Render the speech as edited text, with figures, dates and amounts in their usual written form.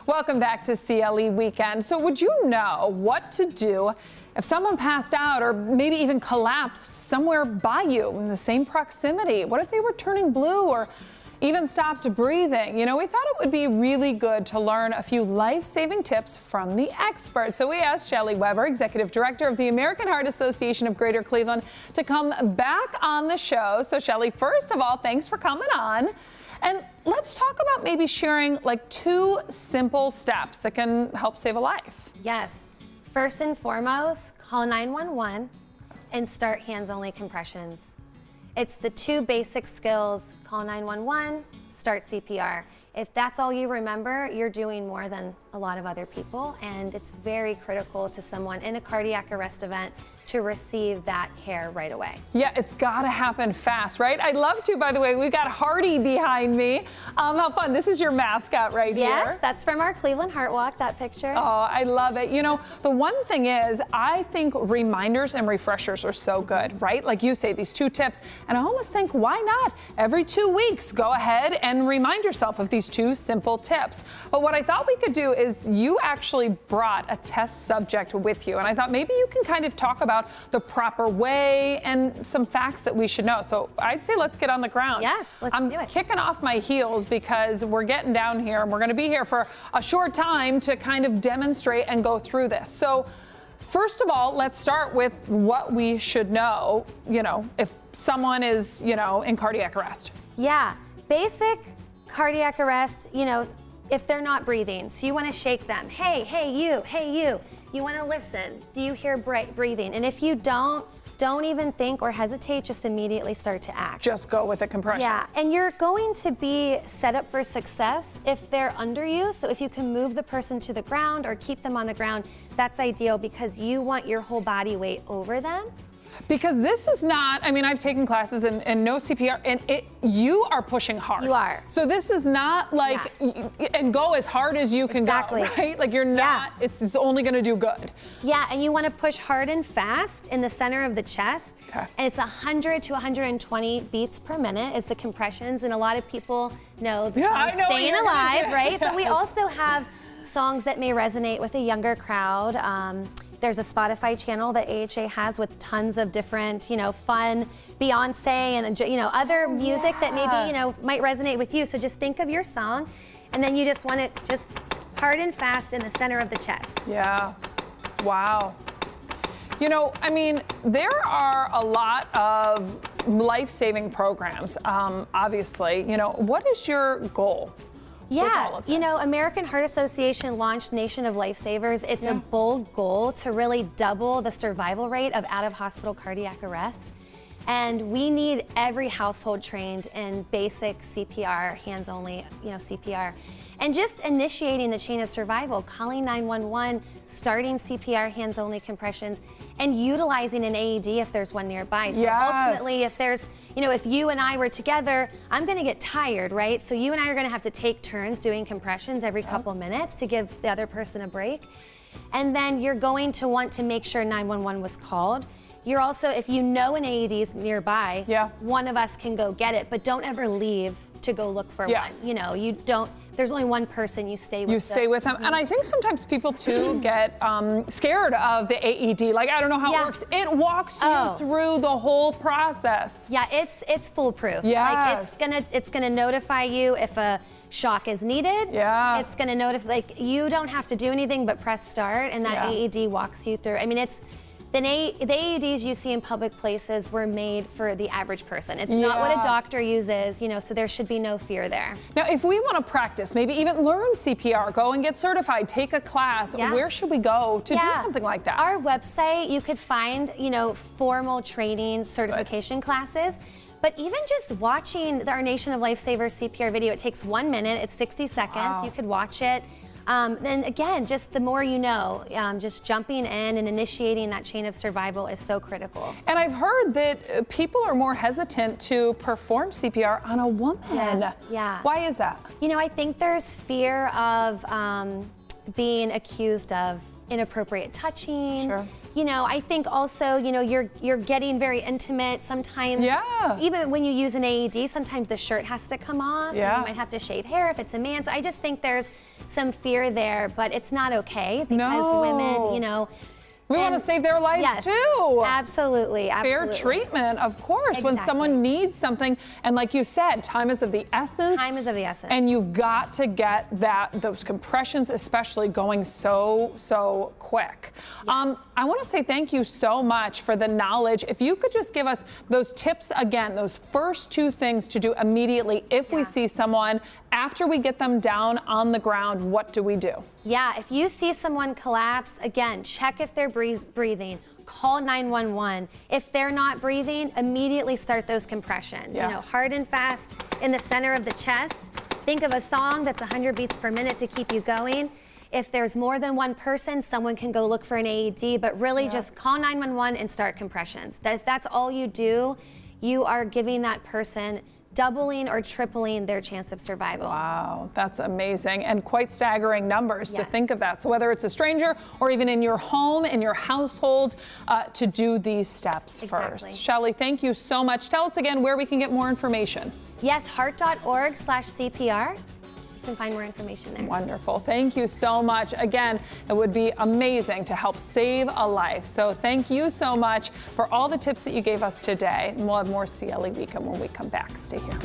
Welcome back to CLE Weekend. So would you know what to do if someone passed out or maybe even collapsed somewhere by you in the same proximity? What if they were turning blue or even stopped breathing? You know, we thought it would be really good to learn a few life-saving tips from the experts. So we asked Shelley Weber, Executive Director of the American Heart Association of Greater Cleveland, to come back on the show. So Shelley, first of all, thanks for coming on. And let's talk about maybe sharing like 2 simple steps that can help save a life. Yes. First and foremost, call 911 and start hands-only compressions. It's the 2 basic skills: call 911, start CPR. If that's all you remember, you're doing more than a lot of other people, and it's very critical to someone in a cardiac arrest event to receive that care right away. Yeah, it's gotta happen fast, right? I'd love to, by the way, we've got Hardy behind me. How fun, this is your mascot right here. Yes, that's from our Cleveland Heart Walk, that picture. Oh, I love it. You know, the one thing is, I think reminders and refreshers are so good, right? Like you say, these 2 tips, and I almost think, why not? Every 2 weeks, go ahead and remind yourself of these 2 simple tips. But what I thought we could do is you actually brought a test subject with you, and I thought maybe you can kind of talk about the proper way and some facts that we should know. So I'd say let's get on the ground. Yes, let's do it. I'm kicking off my heels because we're getting down here and we're going to be here for a short time to kind of demonstrate and go through this. So first of all, let's start with what we should know, you know, if someone is, you know, in cardiac arrest. Yeah, basic cardiac arrest, you know, if they're not breathing. So you want to shake them. Hey, hey, you, hey, you. You want to listen. Do you hear breathing? And if you don't even think or hesitate, just immediately start to act. Just go with the compressions. Yeah, and you're going to be set up for success if they're under you. So if you can move the person to the ground or keep them on the ground, that's ideal because you want your whole body weight over them. Because this is not, I mean, I've taken classes and no CPR, and you are pushing hard. You are. So this is not like, and go as hard as you can go, right? Like you're not, it's only gonna do good. Yeah, and you wanna push hard and fast in the center of the chest. Okay. And it's 100 to 120 beats per minute is the compressions, and a lot of people know the song Staying Alive, right? But we also have songs that may resonate with a younger crowd. There's a Spotify channel that AHA has with tons of different, you know, fun Beyonce and, you know, other music that maybe, you know, might resonate with you. So just think of your song, and then you just want it just hard and fast in the center of the chest. Yeah. Wow. You know, I mean, there are a lot of life-saving programs, obviously. You know, what is your goal? Yeah, you know, American Heart Association launched Nation of Lifesavers. It's a bold goal to really double the survival rate of out-of-hospital cardiac arrest. And we need every household trained in basic CPR, hands-only, you know, CPR. And just initiating the chain of survival, calling 911, starting CPR, hands-only compressions, and utilizing an AED if there's one nearby. So ultimately, if there's, you know, if you and I were together, I'm gonna get tired, right? So you and I are gonna have to take turns doing compressions every couple minutes to give the other person a break. And then you're going to want to make sure 911 was called. You're also, if you know an AED is nearby, one of us can go get it, but don't ever leave to go look for one. You know, you don't, there's only one person, you stay with them. You stay with them. And I think sometimes people too get scared of the AED. Like, I don't know how it works. It walks you through the whole process. Yeah, it's foolproof. Yes. Like it's gonna notify you if a shock is needed. Yeah. It's gonna notify, like, you don't have to do anything but press start, and that AED walks you through. I mean, it's, the AEDs you see in public places were made for the average person. It's not what a doctor uses, you know, so there should be no fear there. Now, if we want to practice, maybe even learn CPR, go and get certified, take a class, where should we go to do something like that? Our website, you could find, you know, formal training, certification classes. But even just watching our Nation of Lifesavers CPR video, it takes 1 minute, it's 60 seconds, you could watch it. And again, just the more you know, just jumping in and initiating that chain of survival is so critical. And I've heard that people are more hesitant to perform CPR on a woman. Yes, yeah. Why is that? You know, I think there's fear of being accused of inappropriate touching. You know, I think also, you know, you're getting very intimate sometimes. Yeah. Even when you use an AED, sometimes the shirt has to come off. Yeah. And you might have to shave hair if it's a man. So I just think there's some fear there, but it's not okay because women, you know. We want to save their lives too. Absolutely, Fair treatment, of course. When someone needs something, and like you said, time is of the essence. Time is of the essence. And you've got to get those compressions, especially, going so quick. Yes. I want to say thank you so much for the knowledge. If you could just give us those tips again, those first 2 things to do immediately if we see someone after we get them down on the ground, what do we do? Yeah, if you see someone collapse, again, check if they're breathing. Call 911. If they're not breathing, immediately start those compressions. Yeah. You know, hard and fast in the center of the chest. Think of a song that's 100 beats per minute to keep you going. If there's more than one person, someone can go look for an AED, but really just call 911 and start compressions. If that's all you do, you are giving that person doubling or tripling their chance of survival. Wow, that's amazing, and quite staggering numbers to think of that. So whether it's a stranger or even in your home, in your household, to do these steps first. Shelley, thank you so much. Tell us again where we can get more information. Yes, heart.org/CPR. You can find more information there. Wonderful. Thank you so much. Again, it would be amazing to help save a life. So thank you so much for all the tips that you gave us today. And we'll have more CLE Weekend when we come back. Stay here.